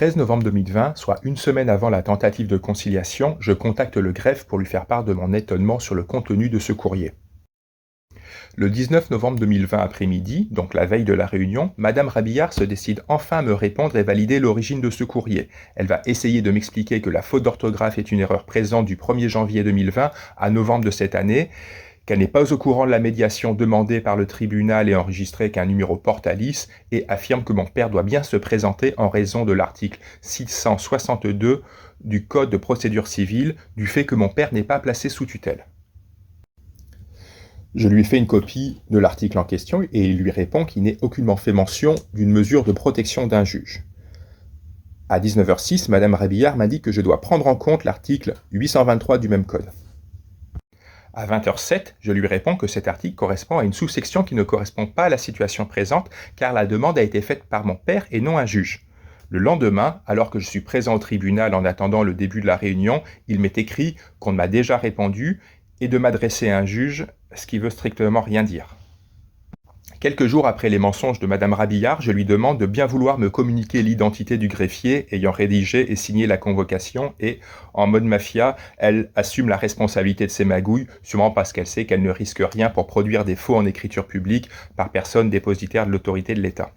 13 novembre 2020, soit une semaine avant la tentative de conciliation, je contacte le greffe pour lui faire part de mon étonnement sur le contenu de ce courrier. Le 19 novembre 2020 après-midi, donc la veille de la réunion, Madame Rabillard se décide enfin à me répondre et valider l'origine de ce courrier. Elle va essayer de m'expliquer que la faute d'orthographe est une erreur présente du 1er janvier 2020 à novembre de cette année, qu'elle n'est pas au courant de la médiation demandée par le tribunal et enregistrée qu'un numéro Portalis, et affirme que mon père doit bien se présenter en raison de l'article 662 du Code de procédure civile, du fait que mon père n'est pas placé sous tutelle. Je lui fais une copie de l'article en question et il lui répond qu'il n'est aucunement fait mention d'une mesure de protection d'un juge. À 19h06, Madame Rabillard m'a dit que je dois prendre en compte l'article 823 du même code. À 20h07, je lui réponds que cet article correspond à une sous-section qui ne correspond pas à la situation présente car la demande a été faite par mon père et non un juge. Le lendemain, alors que je suis présent au tribunal en attendant le début de la réunion, il m'est écrit qu'on m'a déjà répondu et de m'adresser à un juge, ce qui veut strictement rien dire. Quelques jours après les mensonges de Madame Rabillard, je lui demande de bien vouloir me communiquer l'identité du greffier ayant rédigé et signé la convocation et, en mode mafia, elle assume la responsabilité de ses magouilles, sûrement parce qu'elle sait qu'elle ne risque rien pour produire des faux en écriture publique par personne dépositaire de l'autorité de l'État.